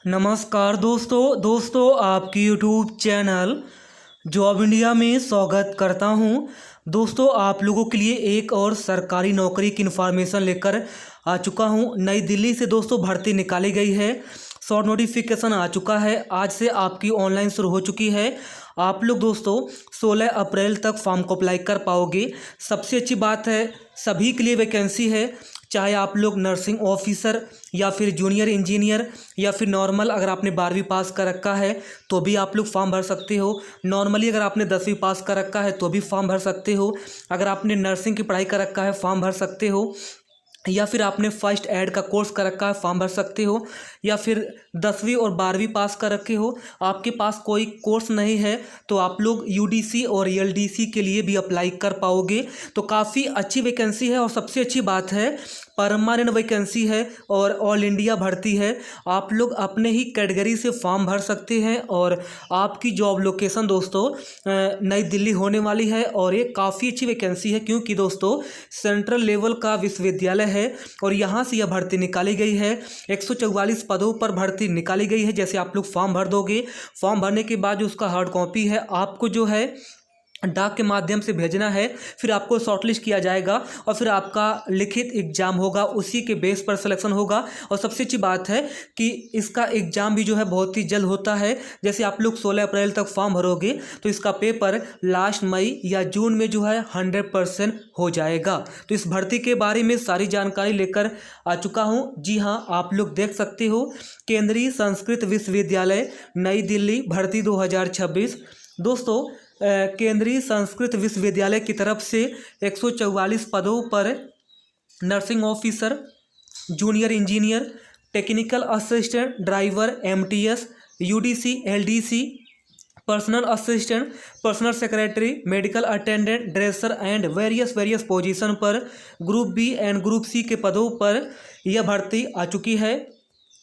नमस्कार दोस्तों आपकी यूट्यूब चैनल जॉब इंडिया में स्वागत करता हूं। दोस्तों आप लोगों के लिए एक और सरकारी नौकरी की इन्फॉर्मेशन लेकर आ चुका हूं। नई दिल्ली से दोस्तों भर्ती निकाली गई है। शॉर्ट नोटिफिकेशन आ चुका है। आज से आपकी ऑनलाइन शुरू हो चुकी है। आप लोग दोस्तों 16 अप्रैल तक फॉर्म को अप्लाई कर पाओगे। सबसे अच्छी बात है सभी के लिए वैकेंसी है, चाहे आप लोग नर्सिंग ऑफिसर या फिर जूनियर इंजीनियर या फिर नॉर्मल अगर आपने 12वीं पास कर रखा है तो भी आप लोग फॉर्म भर सकते हो। नॉर्मली अगर आपने 10वीं पास कर रखा है तो भी फॉर्म भर सकते हो। अगर आपने नर्सिंग की पढ़ाई कर रखा है फॉर्म भर सकते हो, या फिर आपने फर्स्ट एड का कोर्स कर रखा है फॉर्म भर सकते हो, या फिर 10वीं और 12वीं पास कर रखे हो, आपके पास कोई कोर्स नहीं है तो आप लोग यूडीसी और एलडीसी के लिए भी अप्लाई कर पाओगे। तो काफ़ी अच्छी वैकेंसी है और सबसे अच्छी बात है परमानेंट वैकेंसी है और ऑल इंडिया भर्ती है। आप लोग अपने ही कैटेगरी से फॉर्म भर सकते हैं और आपकी जॉब लोकेशन दोस्तों नई दिल्ली होने वाली है। और ये काफ़ी अच्छी वैकेंसी है क्योंकि दोस्तों सेंट्रल लेवल का विश्वविद्यालय है और यहाँ से यह भर्ती निकाली गई है। 144 पदों पर भर्ती निकाली गई है। जैसे आप लोग फॉर्म भर दोगे, फॉर्म भरने के बाद जो उसका हार्ड कॉपी है आपको जो है डाक के माध्यम से भेजना है, फिर आपको शॉर्टलिस्ट किया जाएगा और फिर आपका लिखित एग्जाम होगा, उसी के बेस पर सिलेक्शन होगा। और सबसे अच्छी बात है कि इसका एग्जाम भी जो है बहुत ही जल्द होता है। जैसे आप लोग 16 अप्रैल तक फॉर्म भरोगे तो इसका पेपर लास्ट मई या जून में जो है 100% हो जाएगा। तो इस भर्ती के बारे में सारी जानकारी लेकर आ चुका हूँ। जी हाँ, आप लोग देख सकते हो केंद्रीय संस्कृत विश्वविद्यालय नई दिल्ली भर्ती 2026। दोस्तों केंद्रीय संस्कृत विश्वविद्यालय की तरफ से 144 पदों पर nursing officer, junior engineer, technical assistant, driver, MTS, UDC, LDC, personal assistant, personal secretary, medical attendant, dresser and various position पर group B and group C के पदों पर यह भर्ती आ चुकी है।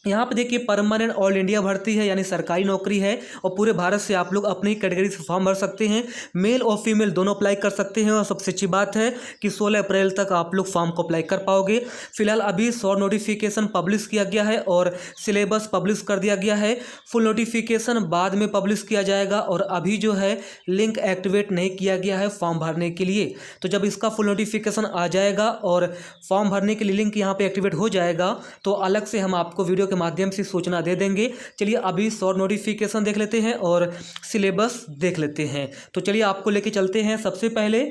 यहाँ पे देखिए परमानेंट ऑल इंडिया भर्ती है यानी सरकारी नौकरी है और पूरे भारत से आप लोग अपनी कैटेगरी से फॉर्म भर सकते हैं। मेल और फीमेल दोनों अप्लाई कर सकते हैं और सबसे अच्छी बात है कि 16 अप्रैल तक आप लोग फॉर्म को अप्लाई कर पाओगे। फिलहाल अभी शॉर्ट नोटिफिकेशन पब्लिश किया गया है और सिलेबस पब्लिश कर दिया गया है। फुल नोटिफिकेशन बाद में पब्लिश किया जाएगा और अभी जो है लिंक एक्टिवेट नहीं किया गया है फॉर्म भरने के लिए। तो जब इसका फुल नोटिफिकेशन आ जाएगा और फॉर्म भरने के लिए लिंक यहाँ पे एक्टिवेट हो जाएगा तो अलग से हम आपको वीडियो के माध्यम से सूचना दे देंगे। चलिए अभी शॉर्ट नोटिफिकेशन देख लेते हैं और सिलेबस देख लेते हैं। तो चलिए आपको लेके चलते हैं सबसे पहले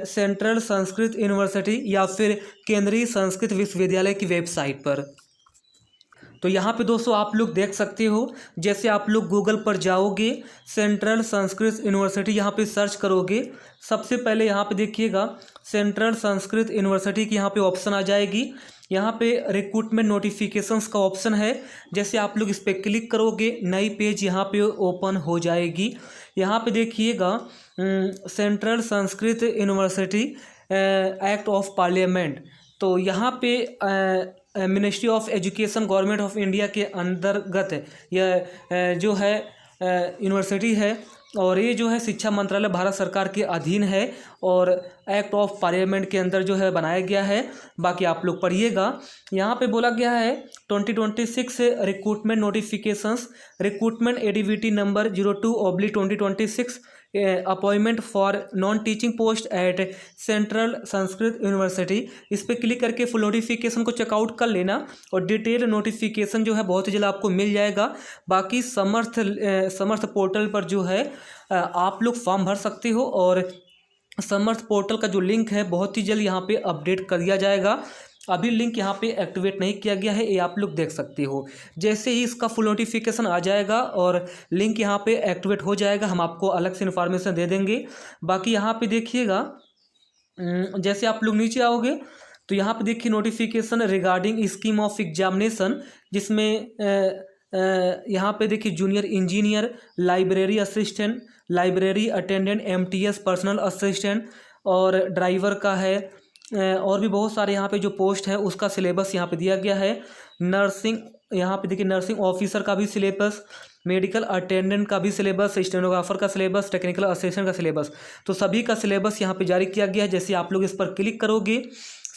सेंट्रल संस्कृत यूनिवर्सिटी या फिर केंद्रीय संस्कृत विश्वविद्यालय की वेबसाइट पर। तो यहाँ पे दोस्तों आप लोग देख सकते हो, जैसे आप लोग गूगल पर जाओगे सेंट्रल संस्कृत यूनिवर्सिटी यहाँ पे सर्च करोगे, सबसे पहले यहाँ पे देखिएगा सेंट्रल संस्कृत यूनिवर्सिटी की यहाँ पे ऑप्शन आ जाएगी। यहाँ पे रिक्रूटमेंट नोटिफिकेशंस का ऑप्शन है। जैसे आप लोग इस पर क्लिक करोगे नई पेज यहाँ पे ओपन हो जाएगी। यहाँ पे देखिएगा central Sanskrit university act of parliament. तो यहाँ पे ministry of education government of India के अंतर्गत यह जो है यूनिवर्सिटी है और ये जो है शिक्षा मंत्रालय भारत सरकार के अधीन है और एक्ट ऑफ पार्लियामेंट के अंदर जो है बनाया गया है। बाकी आप लोग पढ़िएगा, यहाँ पे बोला गया है 2026 recruitment notifications, recruitment ADVT number 02/2026 appointment for non teaching post at central Sanskrit university. इस पर क्लिक करके फुल नोटिफिकेशन को चेकआउट कर लेना और डिटेल नोटिफिकेशन जो है बहुत ही जल्द आपको मिल जाएगा। बाकी समर्थ पोर्टल पर जो है आप लोग फॉर्म भर सकते हो और समर्थ पोर्टल का जो लिंक है बहुत ही जल्द यहाँ पे अपडेट कर दिया जाएगा। अभी लिंक यहाँ पे एक्टिवेट नहीं किया गया है, ये आप लोग देख सकते हो। जैसे ही इसका फुल नोटिफिकेशन आ जाएगा और लिंक यहाँ पे एक्टिवेट हो जाएगा हम आपको अलग से इन्फॉर्मेशन दे देंगे। बाकी यहाँ पे देखिएगा जैसे आप लोग नीचे आओगे तो यहाँ पे देखिए notification regarding scheme of examination, जिसमें यहाँ पे देखिए junior engineer, library assistant, library attendant, MTS, personal assistant और ड्राइवर का है और भी बहुत सारे यहाँ पे जो पोस्ट है उसका सिलेबस यहाँ पे दिया गया है। नर्सिंग, यहाँ पे देखिए नर्सिंग ऑफिसर का भी सिलेबस, मेडिकल अटेंडेंट का भी सिलेबस, स्टेनोग्राफर का सिलेबस, टेक्निकल असिस्टेंट का सिलेबस, तो सभी का सिलेबस यहाँ पे जारी किया गया है। जैसे आप लोग इस पर क्लिक करोगे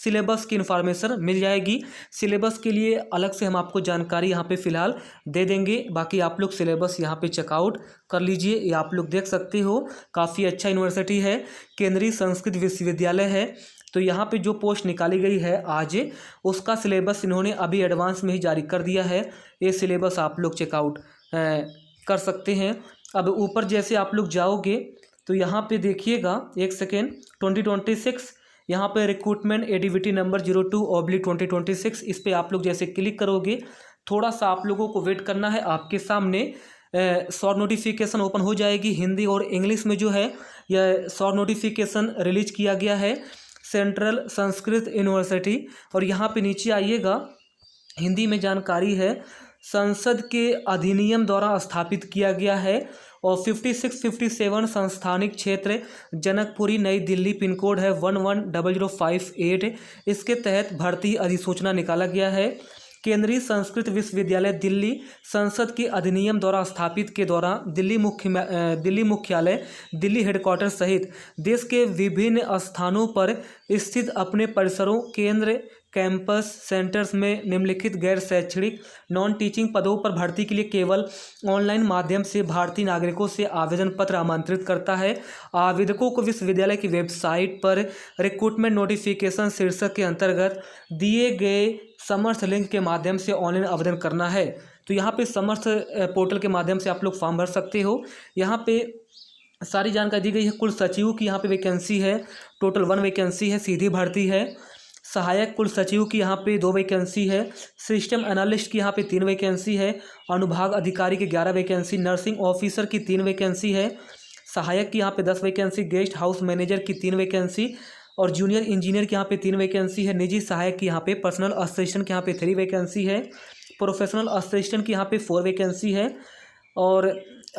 सिलेबस की इन्फॉर्मेशन मिल जाएगी। सिलेबस के लिए अलग से हम आपको जानकारी यहाँ पे फ़िलहाल दे देंगे। बाकी आप लोग सिलेबस यहाँ पे चेकआउट कर लीजिए। ये आप लोग देख सकते हो, काफ़ी अच्छा यूनिवर्सिटी है, केंद्रीय संस्कृत विश्वविद्यालय है। तो यहाँ पे जो पोस्ट निकाली गई है आज, उसका सिलेबस इन्होंने अभी एडवांस में ही जारी कर दिया है। ये सिलेबस आप लोग चेकआउट कर सकते हैं। अब ऊपर जैसे आप लोग जाओगे तो यहाँ पे देखिएगा, एक सेकेंड, 2026 यहाँ पे रिक्रूटमेंट एडीवीटी नंबर 02/2026, इस पर आप लोग जैसे क्लिक करोगे, थोड़ा सा आप लोगों को वेट करना है। आपके सामने शॉर्ट नोटिफिकेशन ओपन हो जाएगी। हिंदी और इंग्लिश में जो है यह शॉर्ट नोटिफिकेशन रिलीज किया गया है सेंट्रल संस्कृत यूनिवर्सिटी। और यहाँ पे नीचे आइएगा, हिंदी में जानकारी है, संसद के अधिनियम द्वारा स्थापित किया गया है और 5657 संस्थानिक क्षेत्र, जनकपुरी, नई दिल्ली, पिन कोड है 110058। इसके तहत भर्ती अधिसूचना निकाला गया है। केंद्रीय संस्कृत विश्वविद्यालय दिल्ली संसद के अधिनियम द्वारा स्थापित के दौरान दिल्ली मुख्यालय, दिल्ली हेडक्वार्टर सहित देश के विभिन्न स्थानों पर स्थित अपने परिसरों, केंद्र, कैंपस सेंटर्स में निम्नलिखित गैर शैक्षणिक नॉन टीचिंग पदों पर भर्ती के लिए केवल ऑनलाइन माध्यम से भारतीय नागरिकों से आवेदन पत्र आमंत्रित करता है। आवेदकों को विश्वविद्यालय की वेबसाइट पर रिक्रूटमेंट नोटिफिकेशन शीर्षक के अंतर्गत दिए गए समर्थ लिंक के माध्यम से ऑनलाइन आवेदन करना है। तो यहाँ पे समर्थ पोर्टल के माध्यम से आप लोग फॉर्म भर सकते हो। यहाँ पे सारी जानकारी दी गई है। कुल सचिव की यहाँ पे वैकेंसी है, टोटल 1 वैकेंसी है, सीधी भर्ती है। सहायक कुल सचिव की यहाँ पे 2 वैकेंसी है। सिस्टम एनालिस्ट की यहाँ पे 3 वैकेंसी है। अनुभाग अधिकारी की 11 वैकेंसी। नर्सिंग ऑफिसर की 3 वैकेंसी है। सहायक की यहाँ पे 10 वैकेंसी। गेस्ट हाउस मैनेजर की 3 वैकेंसी और जूनियर इंजीनियर की यहाँ पे 3 वैकेंसी है। निजी सहायक की यहाँ पे, पर्सनल असिस्टेंट की यहाँ पे 3 वैकेंसी है। प्रोफेशनल असिस्टेंट की यहाँ पे 4 वैकेंसी है। और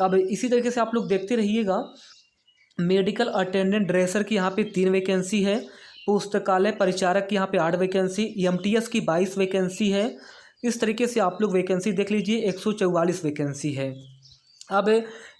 अब इसी तरीके से आप लोग देखते रहिएगा, मेडिकल अटेंडेंट ड्रेसर की यहाँ पे 3 वैकेंसी है। पुस्तकालय परिचारक की यहाँ पे 8 वैकेंसी। एमटीएस की 22 वैकेंसी है। इस तरीके से आप लोग वैकेंसी देख लीजिए, 144 वैकेंसी है। अब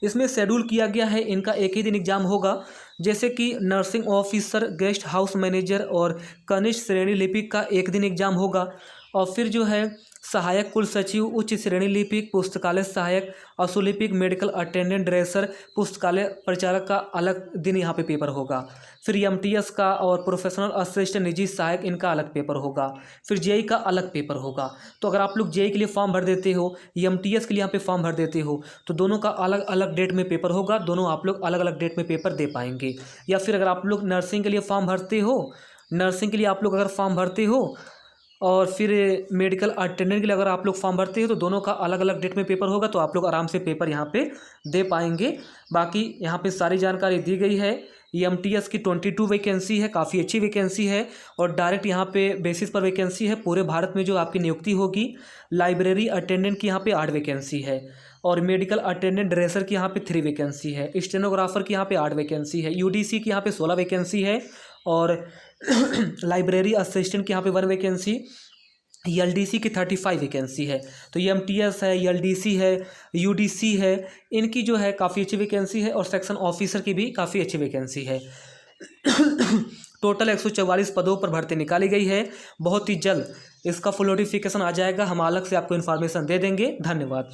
इसमें शेड्यूल किया गया है, इनका एक ही दिन एग्जाम होगा। जैसे कि nursing officer, guest house manager और कनिष्ठ श्रेणी लिपिक का एक दिन एग्जाम होगा। और फिर जो है सहायक कुल सचिव, उच्च श्रेणी लिपिक, पुस्तकालय सहायक, असुलिपिक, मेडिकल अटेंडेंट ड्रेसर, पुस्तकालय परिचारक का अलग दिन यहाँ पे पेपर होगा। फिर एमटीएस का और प्रोफेशनल असिस्टेंट, निजी सहायक, इनका अलग पेपर होगा। फिर जेई का अलग पेपर होगा। तो अगर आप लोग जेई के लिए फॉर्म भर देते हो, एमटीएस के लिए यहाँ पे फॉर्म भर देते हो, तो दोनों का अलग अलग डेट में पेपर होगा। दोनों आप लोग अलग अलग डेट में पेपर दे पाएंगे। या फिर अगर आप लोग नर्सिंग के लिए फॉर्म भरते हो, नर्सिंग के लिए आप लोग अगर फॉर्म भरते हो और फिर मेडिकल अटेंडेंट के लिए अगर आप लोग फॉर्म भरते हो, तो दोनों का अलग अलग डेट में पेपर होगा। तो आप लोग आराम से पेपर यहाँ पे दे पाएंगे। बाकी यहाँ पे सारी जानकारी दी गई है। एमटीएस की 22 वैकेंसी है, काफ़ी अच्छी वैकेंसी है और डायरेक्ट यहाँ पे बेसिस पर वैकेंसी है। पूरे भारत में जो आपकी नियुक्ति होगी। लाइब्रेरी अटेंडेंट की यहाँ पे 8 वैकेंसी है और मेडिकल अटेंडेंट ड्रेसर की यहाँ पे 3 वैकेंसी है। स्टेनोग्राफर की यहाँ पे 8 वैकेंसी है। यूडीसी की यहाँ पे 16 वैकेंसी है और लाइब्रेरी असिस्टेंट की यहाँ पे 1 वैकेंसी। एलडीसी की 35 वैकेंसी है। तो एमटीएस है, एलडीसी है, यूडीसी है, इनकी जो है काफ़ी अच्छी वैकेंसी है और सेक्शन ऑफिसर की भी काफ़ी अच्छी वैकेंसी है। टोटल 144 पदों पर भर्ती निकाली गई है। बहुत ही जल्द इसका फुल नोटिफिकेशन आ जाएगा। हम अलग से आपको इन्फॉर्मेशन दे देंगे। धन्यवाद।